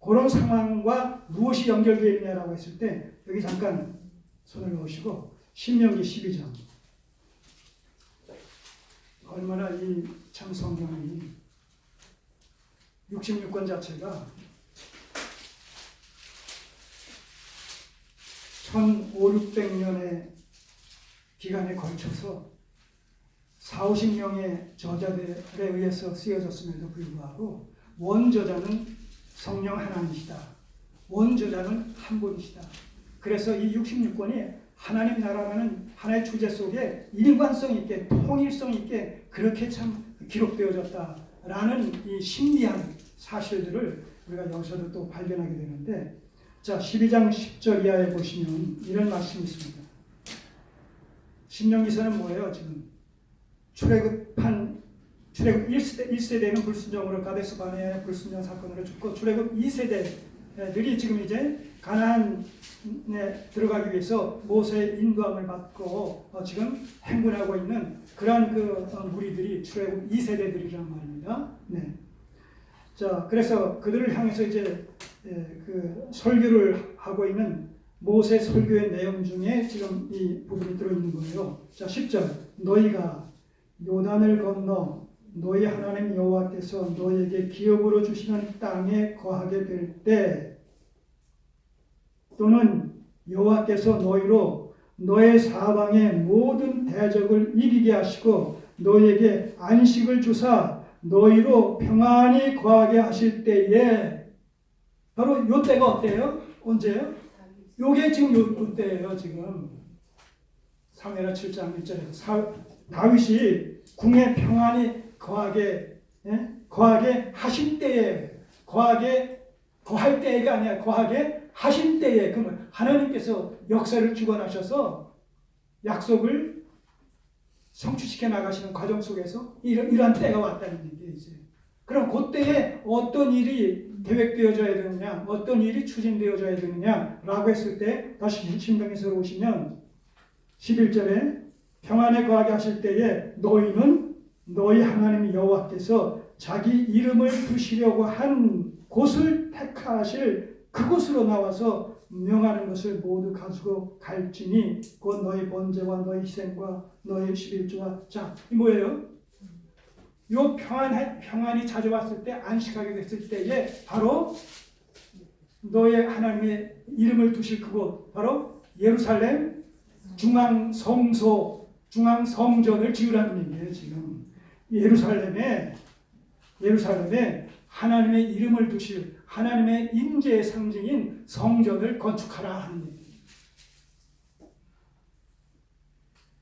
그런 상황과 무엇이 연결되어 있냐라고 했을 때 여기 잠깐 손을 놓으시고 신명기 12장. 얼마나 이 참 성경이 66권 자체가 1500~1600년의 기간에 걸쳐서 40~50명의 저자들에 의해서 쓰여졌음에도 불구하고 원저자는 성령 하나님이시다. 원저자는 한 분이시다. 그래서 이 66권이 하나님 나라라는 하나의 주제 속에 일관성 있게 통일성 있게 그렇게 참 기록되어졌다라는 이 신비한 사실들을 우리가 여기서도 또 발견하게 되는데, 자 12장 10절 이하에 보시면 이런 말씀이 있습니다. 신명기서는 뭐예요? 지금 출애굽 1세대는 불순종으로 가데스 바네아의 불순종 사건으로 죽고, 출애굽 2세대들이 지금 이제 가나안에 들어가기 위해서 모세의 인도함을 받고 지금 행군하고 있는 그러한 무리들이 출애굽 2세대들이란 말입니다. 네. 자, 그래서 그들을 향해서 이제 그 설교를 하고 있는 모세 설교의 내용 중에 지금 이 부분이 들어있는 거예요. 자, 10절. 너희가 요단을 건너 너희 하나님 여호와께서 너희에게 기업으로 주시는 땅에 거하게 될 때, 또는 여호와께서 너희로 너의 사방의 모든 대적을 이기게 하시고 너희에게 안식을 주사 너희로 평안히 거하게 하실 때에, 바로 요 때가 어때요? 언제요? 요게 지금 요 때예요. 지금 사무엘하 7장 1절에서 다윗이 궁에 평안히 거하게 하실 때에, 거할 때가 아니라 거하게 하실 때에, 그러면 하나님께서 역사를 주관하셔서 약속을 성취시켜 나가시는 과정 속에서 이러한 때가 왔다는 얘기예요. 이제 그럼 그때에 어떤 일이 계획되어져야 되느냐, 어떤 일이 추진되어져야 되느냐라고 했을 때, 다시 신명기서로 오시면 11절에 평안에 거하게 하실 때에 너희는 너희 하나님 여호와께서 자기 이름을 두시려고 한 곳을 택하실 그곳으로 나와서 명하는 것을 모두 가지고 갈지니 곧 너희 번제와 너희 희생과 너희 11조와, 자, 이 뭐예요? 요 평안이 찾아왔을 때, 안식하게 됐을 때에 바로 너의 하나님의 이름을 두실 그곳, 바로 예루살렘 중앙성소, 중앙성전을 지으라는 얘기예요. 지금 예루살렘에 하나님의 이름을 두실 하나님의 임재의 상징인 성전을 건축하라 하는 얘기예요.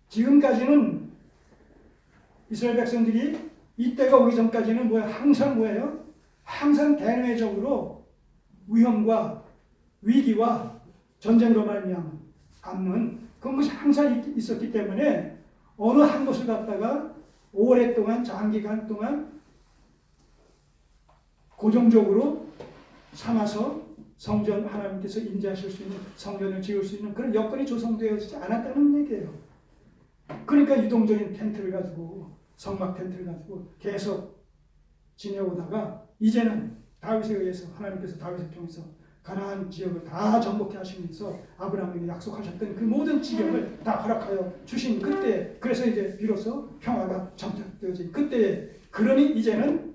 지금까지는 이스라엘 백성들이 이때가 오기 전까지는 항상 뭐예요? 항상 대내적으로 위험과 위기와 전쟁으로 말미암는 그런 것이 항상 있었기 때문에 어느 한 곳을 갖다가 오랫동안, 장기간 동안 고정적으로 삼아서 성전, 하나님께서 임재하실 수 있는 성전을 지을 수 있는 그런 여건이 조성되어지지 않았다는 얘기예요. 그러니까 유동적인 텐트를 가지고, 성막 텐트를 가지고 계속 지내오다가 이제는 다윗에 의해서, 하나님께서 다윗을 통해서 가나안 지역을 다 정복해 하시면서 아브라함에게 약속하셨던 그 모든 지역을 다 허락하여 주신 그때, 그래서 이제 비로소 평화가 정착되어진 그때에, 그러니 이제는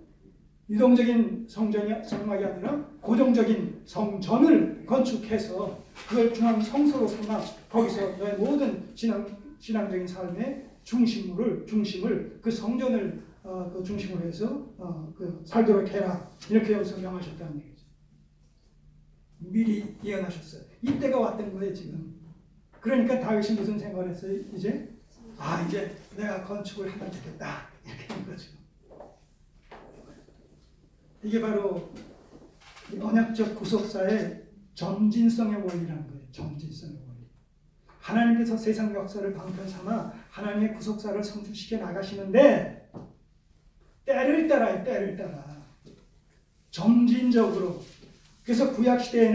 유동적인 성막이 아니라 고정적인 성전을 건축해서 그걸 중앙 성소로 삼아 거기서 너의 모든 신앙적인 삶의 중심을 그 성전을 그 중심으로 해서 살도록 해라, 이렇게 여기서 명하셨다는 얘기죠. 미리 예언하셨어요. 이때가 왔던 거예요 지금. 그러니까 다윗이 무슨 생각을 했어요? 이제 내가 건축을 하면 되겠다, 이렇게 된 거죠. 이게 바로 언약적 구속사의 점진성의 원리라는 거예요. 점진성의 원리. 하나님께서 세상 역사를 방편 삼아 하나님의 구속사를 성취시켜 나가시는데 때를 따라요. 때를 따라. 점진적으로. 그래서 구약시대의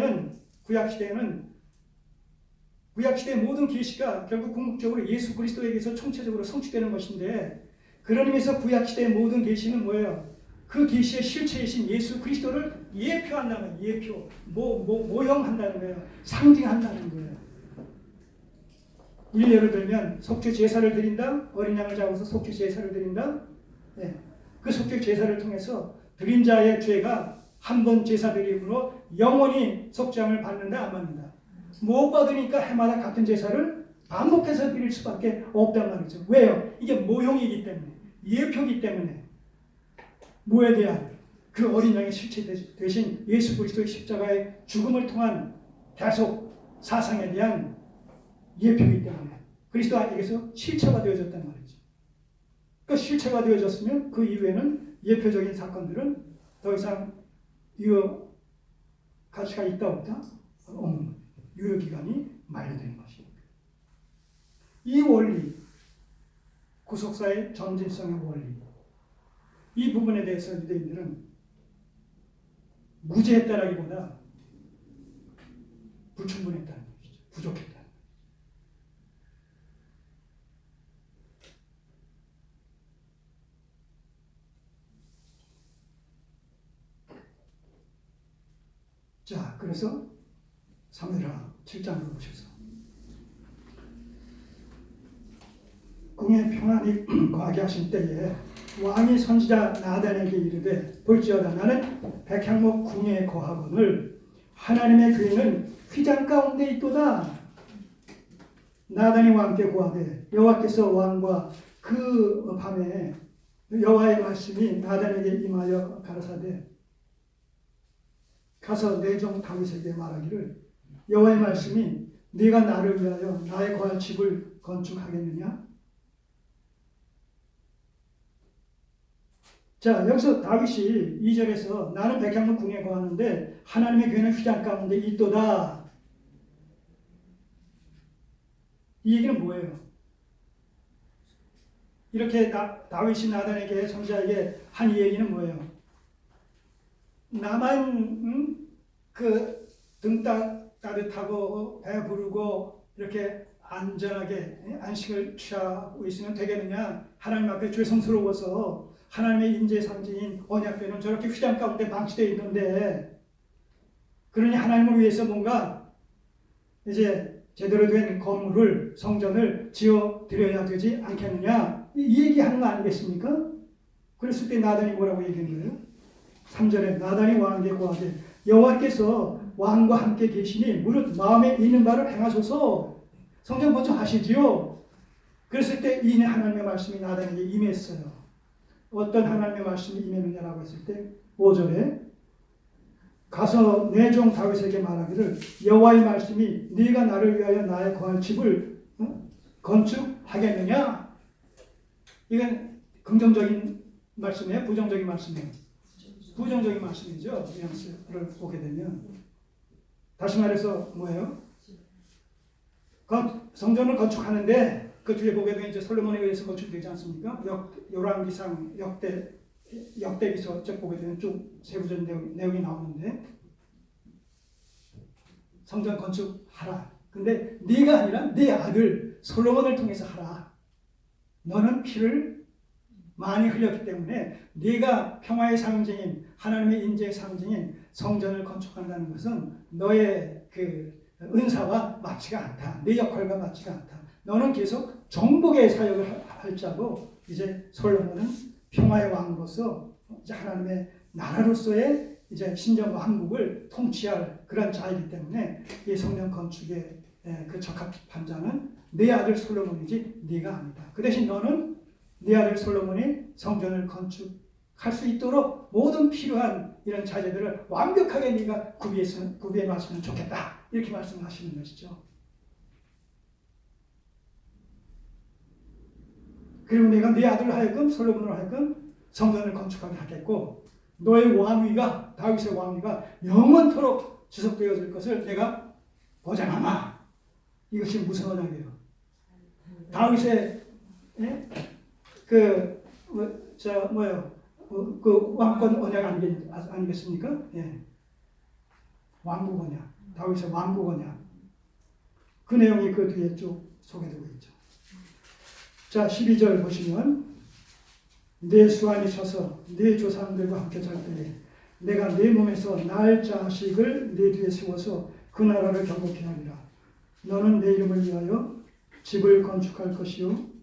모든 계시가 결국 궁극적으로 예수 그리스도에게서 총체적으로 성취되는 것인데, 그런 의미에서 구약시대의 모든 계시는 뭐예요? 그 계시의 실체이신 예수 그리스도를 예표한다는 거예요. 예표. 모형한다는 거예요. 상징한다는 거예요. 예를 들면 속죄 제사를 드린다. 어린 양을 잡아서 속죄 제사를 드린다. 예. 그 속죄 제사를 통해서 드린 자의 죄가 한 번 제사 드림으로 영원히 속죄함을 받는다 안 받는다. 못 받으니까 해마다 같은 제사를 반복해서 드릴 수밖에 없단 말이죠. 왜요? 이게 모형이기 때문에, 예표이기 때문에. 뭐에 대한 그 어린 양의 실체 대신 예수 그리스도의 십자가의 죽음을 통한 대속 사상에 대한 예표이기 때문에 그리스도에게서 실체가 되어졌단 말이죠. 그 실체가 되어졌으면 그 이후에는 예표적인 사건들은 더 이상 유효 가치가 있다 없다? 없는 유효기간이 만료되는 것입니다. 이 원리, 구속사의 점진성의 원리, 이 부분에 대해서 유대인들은 무죄했다라기보다 불충분했다는 것이죠. 부족했다. 자, 그래서 사무엘하 7장으로 오셔서 궁에 평안이 거하게 하신 때에 왕이 선지자 나단에게 이르되 볼지어다 나는 백향목 궁에 거하거늘 하나님의 교회는 휘장 가운데 있도다. 나단이 왕께 고하되 여호와께서 왕과 그 밤에 여호와의 말씀이 나단에게 임하여 가라사대 가서 내 종 다윗에게 말하기를 여호와의 말씀이 네가 나를 위하여 나의 거할 집을 건축하겠느냐? 자, 여기서 다윗이 2절에서 나는 백향목 궁에 거하는데 하나님의 교회는 휘장 가운데 있도다. 이 얘기는 뭐예요? 이렇게 다윗이 나단에게 선지자에게 한 이 얘기는 뭐예요? 나만 그 등 따뜻하고 배 부르고 이렇게 안전하게 안식을 취하고 있으면 되겠느냐? 하나님 앞에 죄송스러워서 하나님의 인재 상징인 언약궤는 저렇게 휘장 가운데 방치되어 있는데 그러니 하나님을 위해서 뭔가 이제 제대로 된 건물을 성전을 지어 드려야 되지 않겠느냐? 이 얘기하는 거 아니겠습니까? 그랬을 때 나단이 뭐라고 얘기한 거예요? 3절에 나단이 왕에게 고하되 여호와께서 왕과 함께 계시니 무릇 마음에 있는 바를 행하소서. 성전 건축하시지요. 그랬을 때 이내 하나님의 말씀이 나단에게 임했어요. 어떤 하나님의 말씀이 임했느냐라고 했을 때 5절에 가서 내 종 다윗에게 말하기를 여호와의 말씀이 네가 나를 위하여 나의 거할 집을 건축하겠느냐? 이건 긍정적인 말씀이에요? 부정적인 말씀이에요? 부정적인 말씀이죠. 뉘앙스를 보게 되면 다시 말해서 뭐예요? 성전을 건축하는데 그 뒤에 보게 되면 이제 솔로몬에 의해서 건축되지 않습니까? 열왕기상 역대기서 쭉 보게 되면 쭉 세부적인 내용이 나오는데 성전 건축하라. 근데 네가 아니라 네 아들 솔로몬을 통해서 하라. 너는 피를 많이 흘렸기 때문에 네가 평화의 상징인 하나님의 인재의 상징인 성전을 건축한다는 것은 너의 그 은사와 맞지가 않다. 네 역할과 맞지가 않다. 너는 계속 정복의 사역을 할 자고 이제 솔로몬은 평화의 왕으로서 이제 하나님의 나라로서의 이제 신정과 한국을 통치할 그런 자이기 때문에 이 성전 건축의 그 적합한 자는 네 아들 솔로몬이지 네가 아니다. 그 대신 너는 네 아들 솔로몬이 성전을 건축할 수 있도록 모든 필요한 이런 자재들을 완벽하게 네가 구비해 놨으면 좋겠다. 이렇게 말씀하시는 것이죠. 그리고 내가 네 아들을 하여금 솔로몬으로 하여금 성전을 건축하게 하겠고 너의 왕위가 다윗의 왕위가 영원토록 지속되어질 것을 내가 보장하마. 이것이 무슨 언약이에요? 다윗의 그 왕권 언약 아니겠습니까? 예. 왕국 언약. 다윗의 왕국 언약. 그 내용이 그 뒤에 쭉 소개되고 있죠. 자, 12절 보시면 내 수완이 서서 내 조상들과 함께 잘 때에 내가 네 몸에서 낳을 자식을 네 뒤에 세워서 그 나라를 경고케 하리라. 너는 내 이름을 위하여 집을 건축할 것이요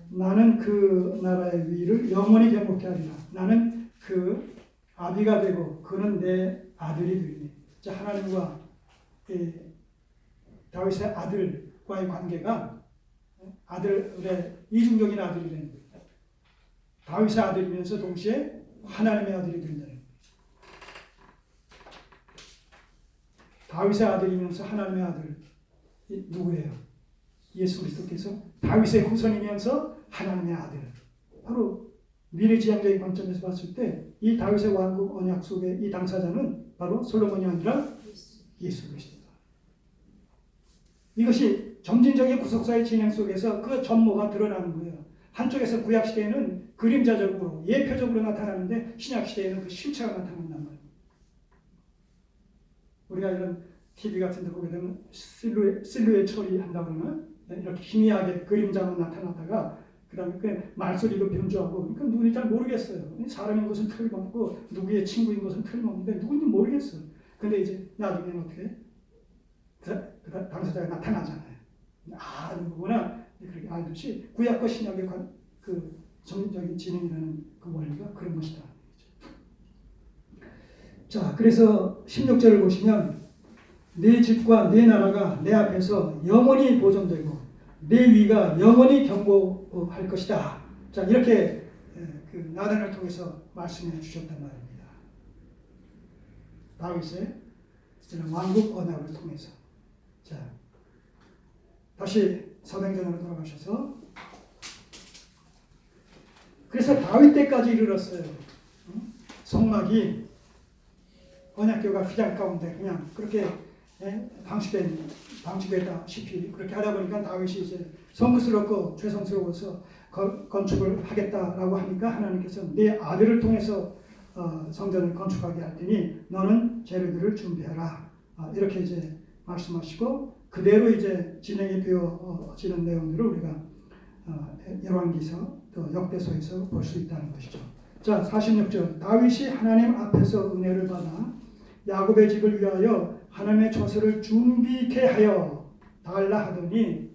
나는 그 나라의 위를 영원히 경고케 하리라. 나는 그 아비가 되고 그는 내 아들이 되리니. 자, 하나님과 다윗의 아들과의 관계가 아들의 이중적인 아들이 되는 거예요. 다윗의 아들이면서 동시에 하나님의 아들이 된다는 거예요. 다윗의 아들이면서 하나님의 아들 누구예요? 예수 그리스도께서 다윗의 후손이면서 하나님의 아들. 바로 미래지향적인 관점에서 봤을 때 이 다윗의 왕국 언약 속의 이 당사자는 바로 솔로몬이 아니라 예수 그리스도다. 이것이 점진적인 구속사의 진행 속에서 그 전모가 드러나는 거예요. 한쪽에서 구약시대에는 그림자적으로 예표적으로 나타나는데 신약시대에는 그 실체가 나타난단 말이에요. 우리가 이런 TV 같은 데 보게 되면 실루엣 처리한다고 그러면 이렇게 희미하게 그림자만 나타났다가 그 다음에 그 말소리도 변조하고 그러니까 누군지 잘 모르겠어요. 사람인 것은 틀림없고 누구의 친구인 것은 틀림없는데 누군지 모르겠어요. 근데 이제 나중에는 어떻게 그 당사자가 나타나잖아요. 아, 누구구나 그렇게 알듯이 구약과 신약의 그 점진적인 진행이라는 그 원리가 그런 것이다. 자, 그래서 16절을 보시면 네 집과 네 나라가 내 앞에서 영원히 보존되고 내 위가 영원히 경고할 것이다. 자, 이렇게 그 나단을 통해서 말씀해 주셨단 말입니다. 다윗의 이런 왕국 언약을 통해서. 자, 다시 사도행전으로 돌아가셔서 그래서 다윗 때까지 이르렀어요. 성막이 언약궤가 휘장 가운데 그냥 그렇게 방치되다시피 그렇게 하다 보니까 다윗이 이제 성스럽고 죄송스러워서 건축을 하겠다라고 하니까 하나님께서 네 아들을 통해서 성전을 건축하게 할 테니 너는 재료들을 준비해라. 이렇게 이제 말씀하시고 그대로 이제 진행이 되어지는 내용들을 우리가 열왕기서 또 역대서에서 볼 수 있다는 것이죠. 자, 46절 다윗이 하나님 앞에서 은혜를 받아 야곱의 집을 위하여 하나님의 처소를 준비케 하여 달라 하더니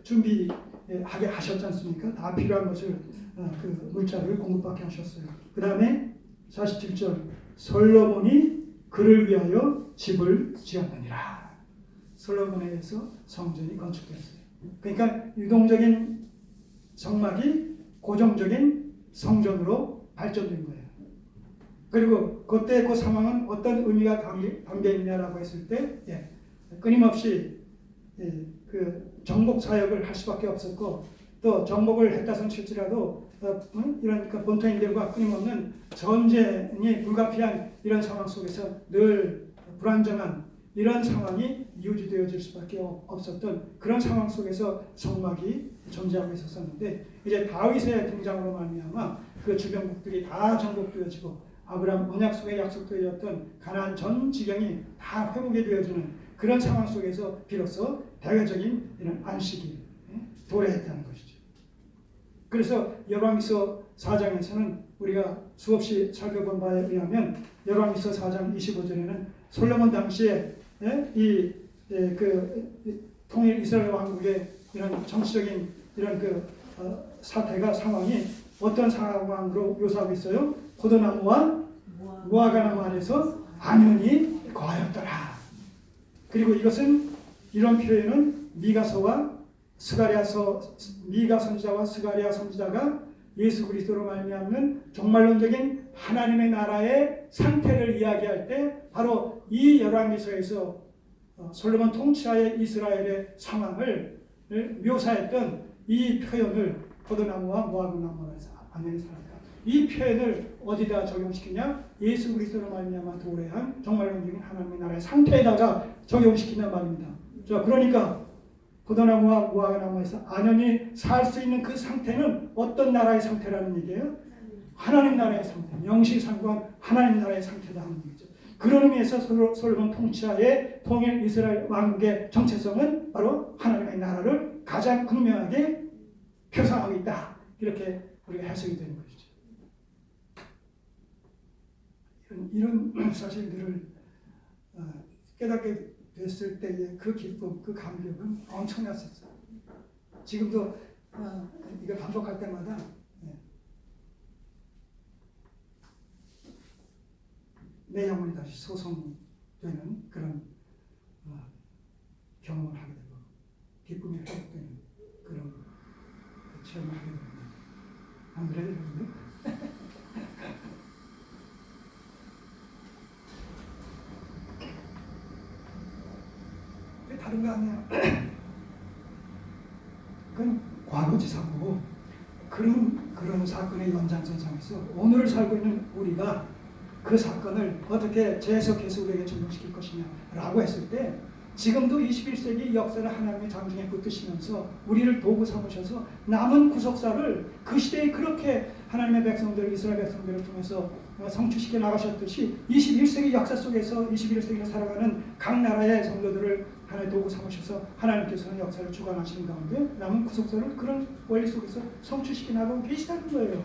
준비하게 하셨지 않습니까? 다 필요한 것을 그 물자를 공급받게 하셨어요. 그 다음에 47절 솔로몬이 그를 위하여 집을 지었느니라. 솔로몬에 의해서 성전이 건축됐어요. 그러니까 유동적인 성막이 고정적인 성전으로 발전된 거예요. 그리고 그때 그 상황은 어떤 의미가 담겨 있냐라고 했을 때 끊임없이 그 정복 사역을 할 수밖에 없었고 또 정복을 했다 칠지라도 이런 그 본토인들과 끊임없는 전쟁이 불가피한 이런 상황 속에서 늘 불안정한 이런 상황이 유지되어질 수밖에 없었던 그런 상황 속에서 성막이 존재하고 있었는데 이제 다윗의 등장으로 말미암아 그 주변국들이 다 정복되어지고 아브라함 언약 속에 약속되었던 가나안 전 지경이 다 회복이 되어지는 그런 상황 속에서 비로소 대외적인 이런 안식이 도래했다는 것이죠. 그래서 열왕기서 4장에서는 우리가 수없이 살펴본 바에 의하면 열왕기서 4장 25절에는 솔로몬 당시에 통일 이스라엘 왕국의 이런 정치적인 이런 사태가 상황이 어떤 상황으로 묘사하고 있어요? 포도나무와 무화과나무 안에서 안연히 거하였더라. 그리고 이런 표현은 미가 선지자와 스가랴 선지자가 예수 그리스도로 말미암는 종말론적인 하나님의 나라의 상태를 이야기할 때 바로 이 열왕기서에서 솔로몬 통치하의 이스라엘의 상황을 묘사했던 이 표현을 포도나무와 무화과나무에서 안연히 살았다. 이 표현을 어디다 적용시키냐? 예수 그리스도로 말미암아 도래한 종말론적인 하나님의 나라의 상태에다가 적용시킨단 말입니다. 자, 그러니까 포도나무와 무화과나무에서 안연히 살 수 있는 그 상태는 어떤 나라의 상태라는 얘기예요? 하나님 나라의 상태, 명실상부한 하나님 나라의 상태다 하는 얘기죠. 그런 의미에서 솔로몬 통치하의 통일 이스라엘 왕국의 정체성은 바로 하나님의 나라를 가장 극명하게 표상하고 있다. 이렇게 우리가 해석이 되는 것이죠. 이런 사실들을 깨닫게 됐을 때의 그 기쁨, 그 감격은 엄청났었어요. 지금도 이걸 반복할 때마다 내 영혼이 다시 소성되는 그런 경험을 하게 되고 기쁨이 회복되는 그런 체험을 하게 됩니다. 안 그래요, 여러분들? 다른 거 아니에요. 그건 과거지사고 그런 사건의 연장선상에서 오늘을 살고 있는 우리가 그 사건을 어떻게 재해석해서 우리에게 적용시킬 것이냐라고 했을 때 지금도 21세기 역사를 하나님의 장중에 붙드시면서 우리를 도구 삼으셔서 남은 구속사를 그 시대에 그렇게 하나님의 백성들, 이스라엘 백성들을 통해서 성취시켜 나가셨듯이 21세기 역사 속에서 21세기를 살아가는 각 나라의 성도들을 하나의 도구 삼으셔서 하나님께서는 역사를 주관하시는 가운데 남은 구속사를 그런 원리 속에서 성취시켜 나가고 계시다는 거예요.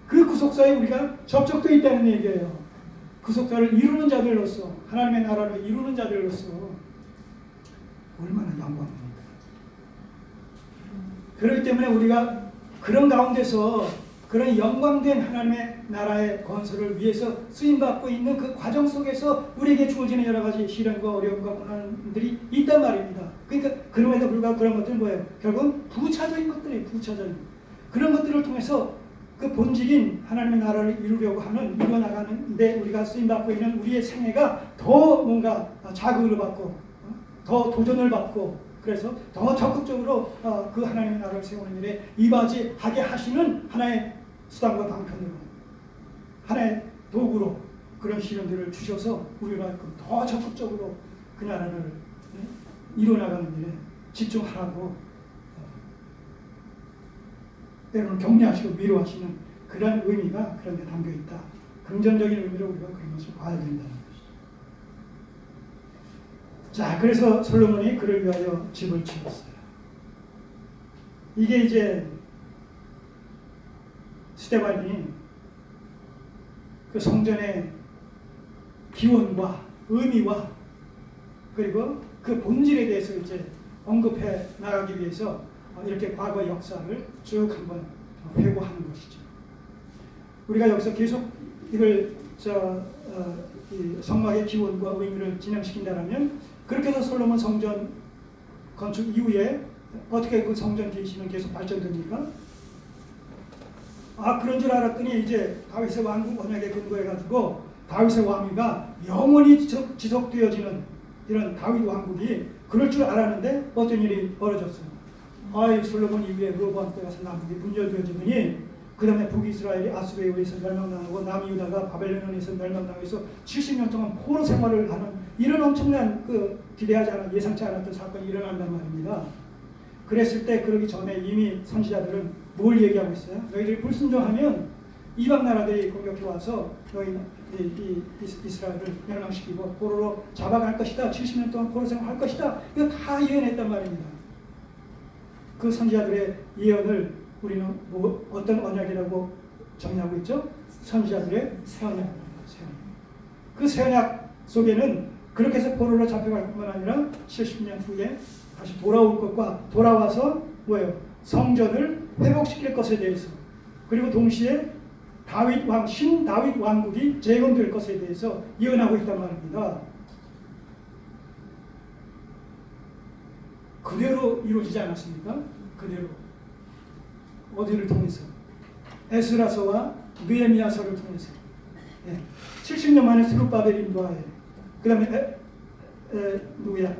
그 구속사에 우리가 접촉되어 있다는 얘기예요. 구속사를 이루는 자들로서 하나님의 나라를 이루는 자들로서 얼마나 영광입니까? 그렇기 때문에 우리가 그런 가운데서 그런 영광된 하나님의 나라의 건설을 위해서 쓰임받고 있는 그 과정 속에서 우리에게 주어지는 여러 가지 시련과 어려움과 고난들이 있단 말입니다. 그러니까 그럼에도 불구하고 그런 것들은 뭐예요? 결국은 부차적인 것들이에요. 부차적인 그런 것들을 통해서 그 본질인 하나님의 나라를 이루려고 하는 이루어나가는데 우리가 쓰임받고 있는 우리의 생애가 더 뭔가 자극을 받고 더 도전을 받고 그래서 더 적극적으로 그 하나님의 나라를 세우는 일에 이바지하게 하시는 하나의 수단과 방편으로 하나의 도구로 그런 시련들을 주셔서 우리가 더 적극적으로 그 나라를 이루어나가는 일에 집중하라고 때로는 격려하시고 위로하시는 그런 의미가 그런 데 담겨 있다. 긍정적인 의미로 우리가 그런 것을 봐야 된다는 것이죠. 자, 그래서 솔로몬이 그를 위하여 집을 지었어요. 이게 이제 스데반이 그 성전의 기원과 의미와 그리고 그 본질에 대해서 이제 언급해 나가기 위해서 이렇게 과거 역사를 쭉 한번 회고하는 것이죠. 우리가 여기서 계속 이걸 이 성막의 기원과 의미를 진행시킨다면 그렇게 해서 솔로몬 성전 건축 이후에 어떻게 그 성전 계시는 계속 발전됩니까? 그런 줄 알았더니 이제 다윗의 왕국 언약에 근거해가지고 다윗의 왕위가 영원히 지속되어지는 이런 다윗 왕국이 그럴 줄 알았는데 어떤 일이 벌어졌어요. 솔로몬 이후에 로보암 때 가서 남북이 분열되어지더니 그 다음에 북이스라엘이 아수르에 의해서 멸망당하고 남유다가 바벨론에 의해서 멸망당해서 70년 동안 포로 생활을 하는 이런 엄청난 기대하지 않은 예상치 않았던 사건이 일어난단 말입니다. 그랬을 때 그러기 전에 이미 선지자들은 뭘 얘기하고 있어요? 너희들이 불순종하면 이방 나라들이 공격해 와서 너희 이스라엘을 멸망시키고 포로로 잡아갈 것이다. 70년 동안 포로 생활할 것이다. 이거 다 예언했단 말입니다. 그 선지자들의 예언을 우리는 어떤 언약이라고 정의하고 있죠? 선지자들의 새 언약입니다. 그 새 언약 속에는 그렇게 해서 포로로 잡혀갈 뿐만 아니라 70년 후에 다시 돌아올 것과 돌아와서 뭐예요? 성전을 회복시킬 것에 대해서 그리고 동시에 신 다윗 왕국이 재건될 것에 대해서 예언하고 있단 말입니다. 그대로 이루어지지 않았습니까? 그대로. 어디를 통해서? 에스라서와 느헤미야서를 통해서. 70년 만에 스룹바벨 인도하에 그 다음에 누구야?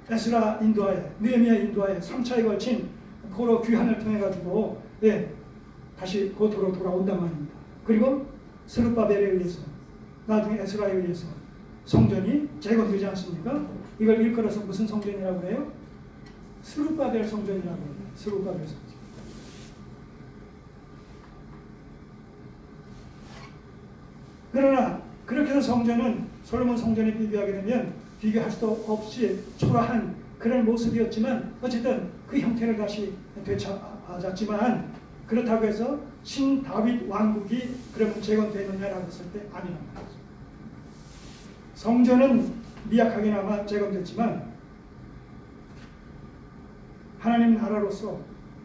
에스라 인도하에 느헤미야 인도하에 3차에 걸친 포로 귀환을 통해 가지고 다시 고토로 돌아온단 말입니다. 그리고 스룹바벨에 의해서 나중에 에스라에 의해서 성전이 재건되지 않습니까? 이걸 일컬어서 무슨 성전이라고 해요? 스룹바벨 성전이라고 해요. 스룹바벨 성전. 그러나 그렇게 해서 성전은 솔로몬 성전에 비교하게 되면 비교할 수도 없이 초라한 그런 모습이었지만 어쨌든 그 형태를 다시 되찾았지만 그렇다고 해서 신 다윗 왕국이 그러면 재건되느냐라고 했을 때 아니란 말이죠. 성전은 미약하게나마 재건됐지만 하나님 나라로서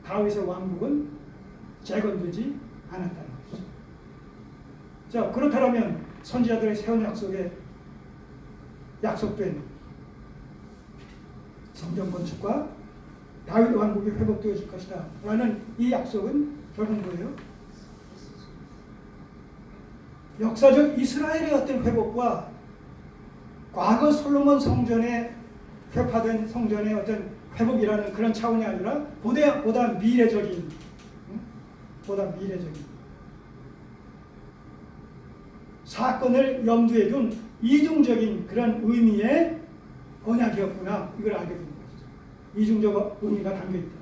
다윗의 왕국은 재건되지 않았다는 것이죠. 자, 그렇다면 선지자들의 세운 약속에 약속된 성전 건축과 다윗 왕국이 회복되어질 것이다 라는 이 약속은 결국 뭐예요? 역사적 이스라엘의 어떤 회복과 과거 솔로몬 성전에 회파된 성전의 어떤 회복이라는 그런 차원이 아니라 보다 미래적인 사건을 염두에 둔 이중적인 그런 의미의 언약이었구나, 이걸 알게 됩니다. 이중적 의미가 담겨있다.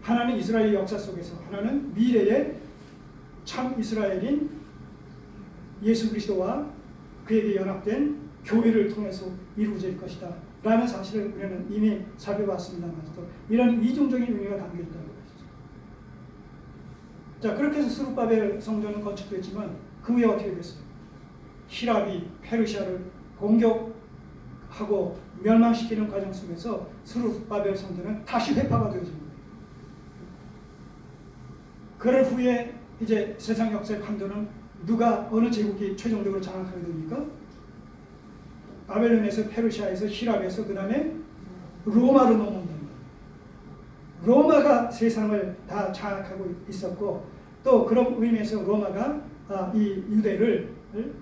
하나는 이스라엘의 역사 속에서, 하나는 미래의 참 이스라엘인 예수 그리스도와 그에게 연합된 교회를 통해서 이루어질 것이다 라는 사실을 우리는 이미 살펴봤습니다만도 이런 이중적인 의미가 담겨있다는 것이죠. 자, 그렇게 해서 스룹바벨 성전은 건축됐지만 그 후에 어떻게 됐어요? 히랍이 페르시아를 공격하고 멸망시키는 과정 속에서 스룹바벨 성전은 다시 회파가 되어진 거예요. 그럴 후에 이제 세상 역사의 판도는 누가 어느 제국이 최종적으로 장악하게 됩니까? 바벨론에서, 페르시아에서, 히랍에서, 그 다음에 로마로 넘어온다. 로마가 세상을 다 장악하고 있었고, 또 그런 의미에서 로마가 이 유대를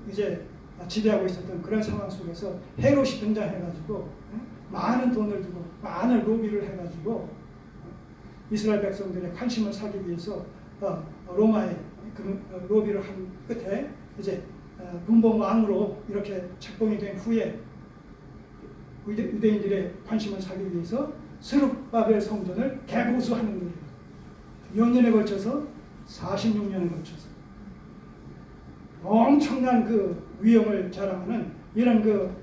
이제 지배하고 있었던 그런 상황 속에서 헤롯이 등장해가지고 많은 돈을 주고 많은 로비를 해가지고 이스라엘 백성들의 관심을 사기 위해서 로마의 그 로비를 한 끝에 이제 분봉 왕으로 이렇게 책봉이 된 후에 유대인들의 관심을 사기 위해서 스룹바벨 성전을 개보수하는 거예요. 몇 년에 걸쳐서 46년에 걸쳐서 엄청난 그 위엄을 자랑하는 이런 그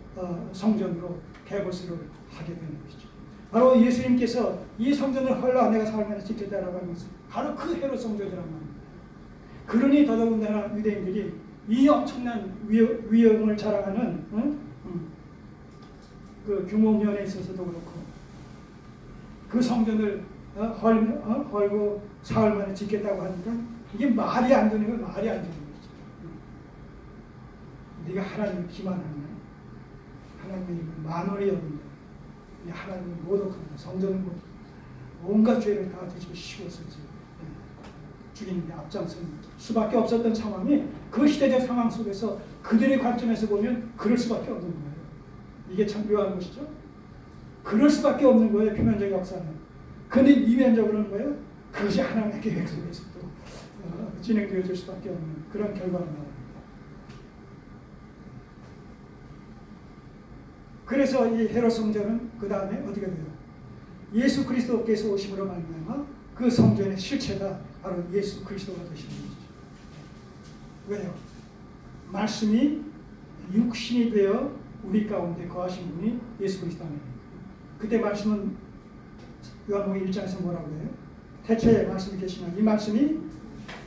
성전으로 개보수를 하게 되는 것이죠. 바로 예수님께서 이 성전을 헐라 내가 살면서 지켰다라고 하는 것은 바로 그 헤롯 성전이란 말입니다. 그러니 더더군다나 유대인들이 이 엄청난 위엄을 자랑하는 그 규모 면에 있어서도 그렇고 그 성전을 헐고 사흘 만에 짓겠다고 하니까 이게 말이 안 되는 건 말이 안 되는 거죠. 네가 하나님을 기만하냐? 하나님의 만월의 여긴다. 하나님을 모독한다. 성전을 모독한다. 온갖 죄를 다 뒤집어 씌워서지 죽이는 데 앞장선 수밖에 없었던 상황이 그 시대적 상황 속에서 그들의 관점에서 보면 그럴 수밖에 없는 거예요. 이게 참 묘한 것이죠. 그럴 수밖에 없는 거예요. 표면적 역사는. 그런데 이면적으로는 뭐예요? 그것이 하나님의 계획 속에서 또 진행되어질 수밖에 없는 그런 결과를 말합니다. 그래서 이 헤롯 성전은 그 다음에 어떻게 돼요? 예수 그리스도께서 오심으로 말미암아 그 성전의 실체가 바로 예수 그리스도가 되시는 것이죠. 왜요? 말씀이 육신이 되어 우리 가운데 거하신 분이 예수 그리스도 아닙니까? 그때 말씀은 요한복음 1장에서 뭐라고 해요? 태초에 말씀이 계시나 이 말씀이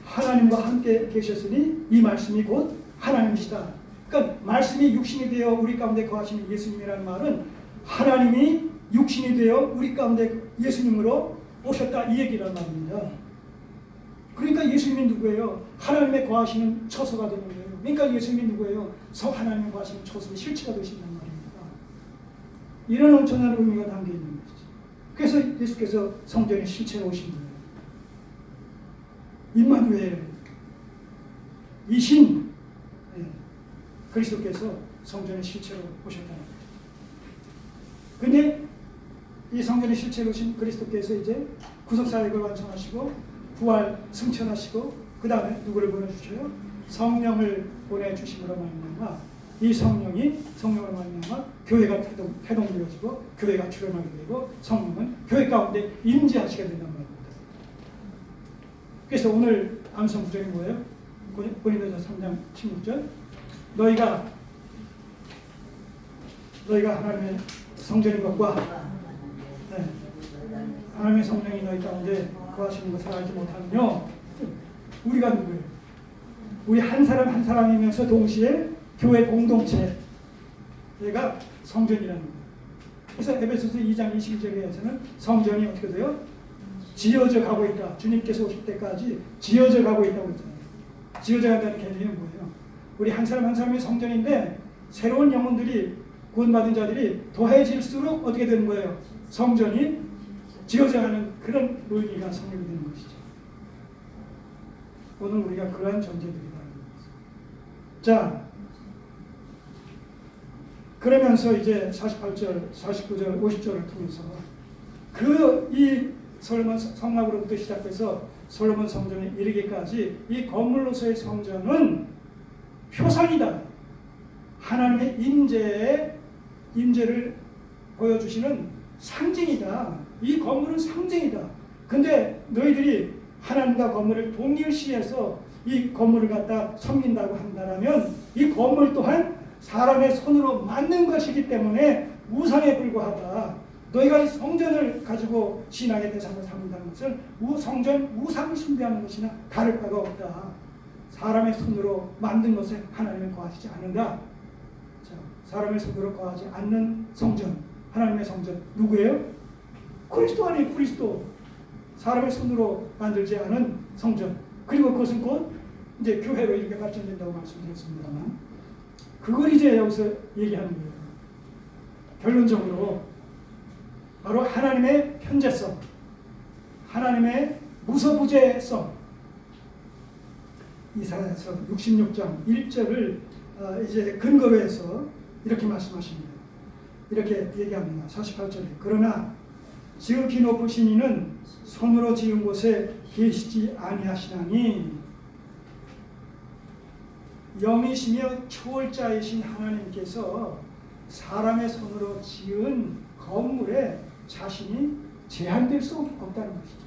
하나님과 함께 계셨으니 이 말씀이 곧 하나님이시다. 그러니까 말씀이 육신이 되어 우리 가운데 거하시는 예수님이라는 말은 하나님이 육신이 되어 우리 가운데 예수님으로 오셨다 이 얘기란 말입니다. 그러니까 예수님이 누구예요? 하나님의 거하시는 처소가 되는 거예요. 그러니까 예수님이 누구예요? 하나님의 거하시는 처소의 실체가 되신단 말입니다. 이런 엄청난 의미가 담겨 있는 것이죠. 그래서 예수께서 성전의 실체로 오신 거예요. 임마누엘 이신 그리스도께서 성전의 실체로 오셨다는 거예요. 근데 이 성전의 실체로 오신 그리스도께서 이제 구속사역을 완성하시고 부활 승천하시고 그 다음에 누구를 보내주셔요? 성령을 보내주심으로 말미암아 이 성령을 말미암아 교회가 태동되어지고 교회가 출현하게 되고 성령은 교회 가운데 임재하시게 된단 말입니다. 그래서 오늘 암송 구절이 뭐예요? 고린도전서 3장 16절 너희가 하나님의 성전인 것과 하나님의 성령이 너희 가운데 거하시는 것을 알지 못하느냐? 우리가 누구예요? 우리 한 사람 한 사람이면서 동시에 교회 공동체, 얘가 성전이라는 거예요. 그래서 에베소서 2장 22절에서는 성전이 어떻게 돼요? 지어져 가고 있다. 주님께서 오실 때까지 지어져 가고 있다고 했잖아요. 지어져 간다는 개념이 뭐예요? 우리 한 사람 한 사람이 성전인데 새로운 영혼들이 구원받은 자들이 더해질수록 어떻게 되는 거예요? 성전이 지어져 가는 그런 논리가 성립이 되는 것이죠. 오늘 우리가 그러한 존재들이라는 것입니다. 자, 그러면서 이제 48절, 49절, 50절을 통해서 이 솔로몬 성막으로부터 시작해서 솔로몬 성전에 이르기까지 이 건물로서의 성전은 표상이다. 하나님의 임재를 보여주시는 상징이다. 이 건물은 상징이다. 근데 너희들이 하나님과 건물을 동일시해서 이 건물을 갖다 섬긴다고 한다면 이 건물 또한 사람의 손으로 만든 것이기 때문에 우상에 불과하다. 너희가 이 성전을 가지고 신앙의 대상을 삼는다는 것은 우상을 숭배하는 것이나 다를 바가 없다. 사람의 손으로 만든 것에 하나님은 거하시지 않는다. 자, 사람의 손으로 거하지 않는 성전, 하나님의 성전 누구예요? 그리스도 아니에요. 그리스도. 사람의 손으로 만들지 않은 성전. 그리고 그것은 곧 이제 교회로 이렇게 발전된다고 말씀드렸습니다만 그걸 이제 여기서 얘기하는 거예요. 결론적으로 바로 하나님의 편재성, 하나님의 무소부재성. 이사야서 66장 1절을 이제 근거로 해서 이렇게 말씀하십니다. 이렇게 얘기합니다. 48절에 그러나 지극히 높으신 이는 손으로 지은 곳에 계시지 아니하시나니 영이시며 초월자이신 하나님께서 사람의 손으로 지은 건물에 자신이 제한될 수 없다는 것이죠.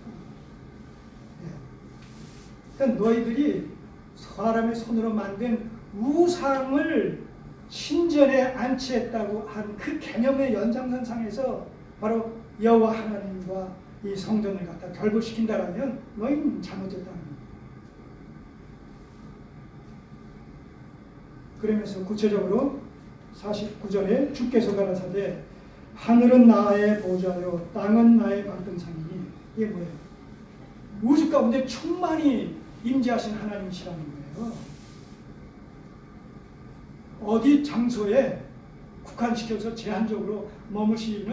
그러니까 너희들이 사람의 손으로 만든 우상을 신전에 안치했다고 한 그 개념의 연장선상에서 바로 여호와 하나님과 이 성전을 갖다 결부시킨다라면 너희는 잘못됐다는 거예요. 그러면서 구체적으로 49절에 주께서 가라사대 하늘은 나의 보좌요 땅은 나의 발등상이니 이게 뭐예요? 우주 가운데 충만히 임재하신 하나님이시라는 거예요. 어디 장소에 국한시켜서 제한적으로 머무실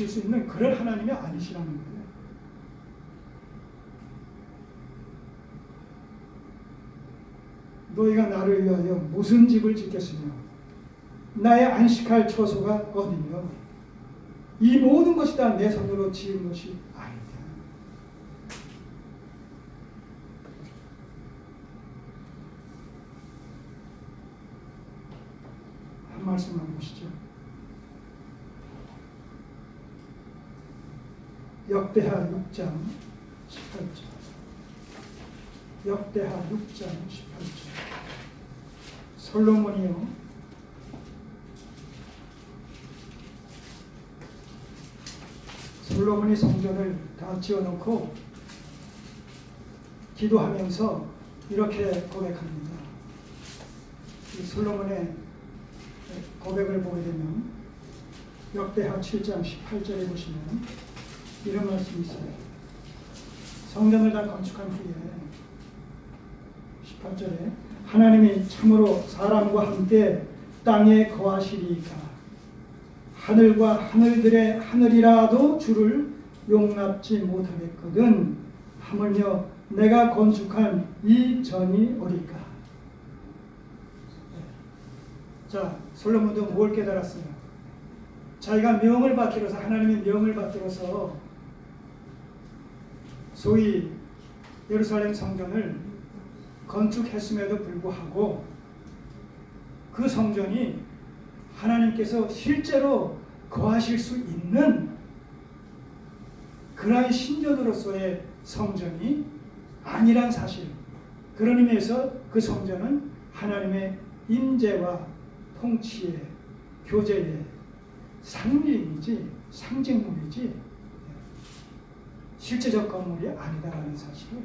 수 있는 그런 하나님이 아니시라는 거예요. 너희가 나를 위하여 무슨 집을 짓겠으며 나의 안식할 처소가 어디며 이 모든 것이 다 내 손으로 지은 것이 아니다. 한 말씀만 보시죠. 역대하 6장 18절. 역대하 6장 18절. 솔로몬이요 솔로몬이 성전을 다 지어놓고 기도하면서 이렇게 고백합니다. 이 솔로몬의 고백을 보게 되면 역대하 7장 18절에 보시면 이런 말씀이 있어요. 성전을 다 건축한 후에 18절에 하나님이 참으로 사람과 함께 땅에 거하시리이까 하늘과 하늘들의 하늘이라도 주를 용납지 못하겠거든 하물며 내가 건축한 이 전이 어디까. 자, 솔로몬도 뭘 깨달았어요? 자기가 명을 받들어서 하나님의 명을 받들어서 소위 예루살렘 성전을 건축했음에도 불구하고 그 성전이 하나님께서 실제로 거하실 수 있는 그러한 신전으로서의 성전이 아니란 사실. 그런 의미에서 그 성전은 하나님의 임재와 통치의 교제의 상징이지 상징물이지 실제적 건물이 아니다라는 사실을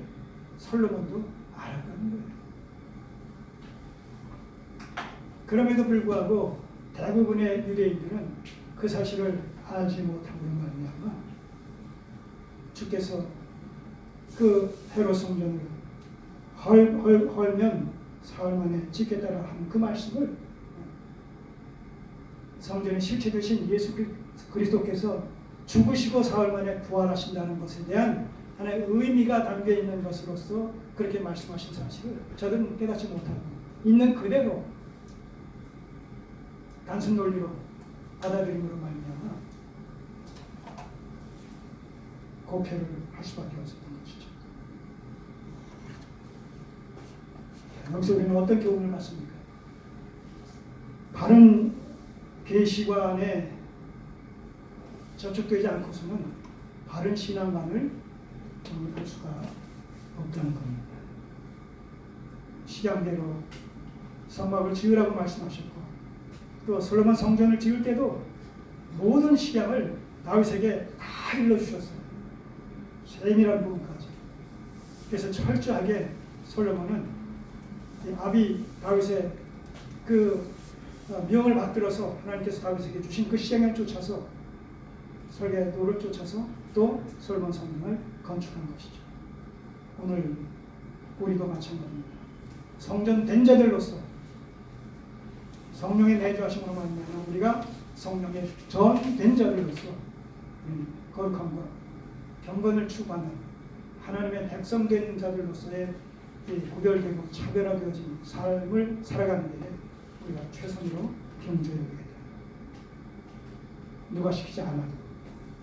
솔로몬도 알았다는 거예요. 그럼에도 불구하고 대부분의 유대인들은 그 사실을 알지 못함으로 말미암아 주께서 그 헤롯 성전을 헐면 사흘 만에 짓겠다라 한 그 말씀을 성전의 실체 되신 예수 그리스도께서 죽으시고 사흘 만에 부활하신다는 것에 대한 하나의 의미가 담겨 있는 것으로서 그렇게 말씀하신 사실을 저들은 깨닫지 못하고 있는 그대로 단순 논리로 받아들임으로 말미암아 고표를 할 수밖에 없었던 것이죠. 여기서 우리는 어떤 교훈을 받습니까? 바른 계시관에 접촉되지 않고서는 바른 신앙관을 볼 수가 없다는 겁니다. 식양대로 성막을 지으라고 말씀하셨고 또 솔로몬 성전을 지을 때도 모든 식양을 다윗에게 다 일러주셨어요. 세밀한 부분까지. 그래서 철저하게 솔로몬은 아비 다윗의 그 명을 받들어서 하나님께서 다윗에게 주신 그 시행을 쫓아서 설계도를 쫓아서 또 솔로몬 성전을 건축한 것이죠. 오늘 우리도 마찬가지입니다. 성전 된 자들로서 성령의 내주하심으로 말미암아 우리가 성령의 전된 자들로서 거룩함과 경건을 추구하는 하나님의 백성된 자들로서의 구별되고 차별화되어진 삶을 살아가는 데 우리가 최선으로 경주해야 되겠다. 누가 시키지 않아도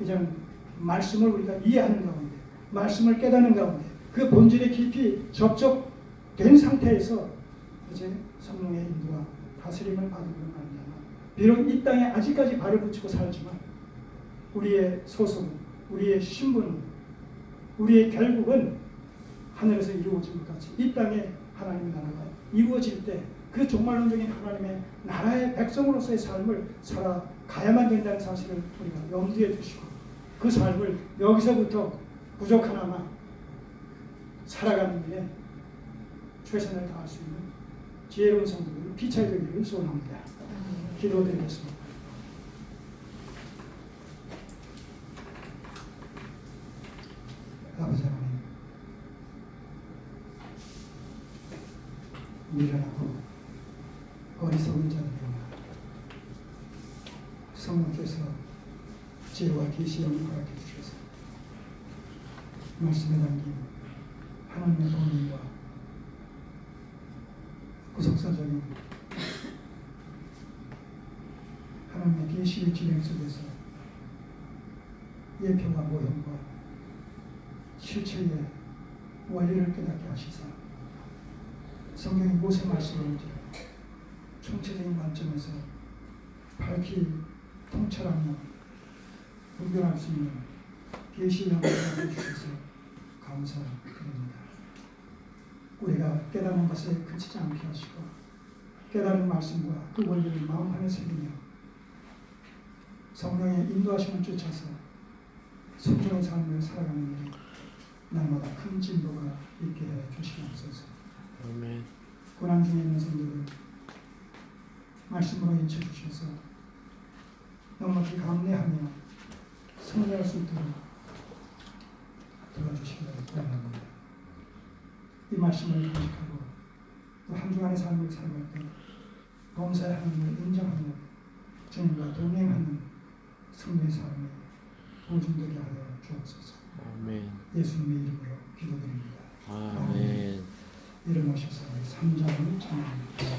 이제는 말씀을 우리가 이해하는 가운데 말씀을 깨닫는 가운데 그 본질에 깊이 접촉된 상태에서 이제 성령의 인도와 다스림을 받으면 말미암아 비록 이 땅에 아직까지 발을 붙이고 살지만 우리의 소속은 우리의 신분은 우리의 결국은 하늘에서 이루어진 것 같이 이 땅에 하나님의 나라가 이루어질 때 그 종말론적인 하나님의 나라의 백성으로서의 삶을 살아가야만 된다는 사실을 우리가 염두에 두시고 그 삶을 여기서부터 부족하나마 살아가는 일에 최선을 다할 수 있는 지혜로운 성도들 피차이 되기를 소원합니다. 기도드리겠습니다. 아버지 하나님, 미련하고 어리석은 자들이나 성령께서 지혜와 계시를 허락해 주셔서 말씀에 담긴 하나님의 본의와 구속사적인 하나님의 계시의 진행 속에서 예표와 모형과 실체의 원리를 깨닫게 하시사 성경이 무엇의 말씀인지 총체적인 관점에서 밝히 통찰하며 분별할 수 있는 계시의 영광을 주셔서 감사드립니다. 우리가 깨닫는 것에 그치지 않게 하시고 깨달은 말씀과 그 원리를 마음 안에 새기며 성령의 인도하심을 쫓아서 순종의 삶을 살아가는 일에 날마다 큰 진보가 있게 해 주시옵소서. 아멘. 고난 중에 있는 성도들 말씀으로 인쳐 주셔서 넉넉히 감내하며 승리할 수 있도록 도와주시기를 원합니다. 이 말씀을 간직하고 또 한 주간의 삶을 살아갈 때 범사의 하나님을 인정하며 주님과 동행하는 승리의 삶에 보증되게 하여 주옵소서. 아멘. 예수님의 이름으로 기도드립니다. 아멘. 일어나셔서 3장을 찬양합니다.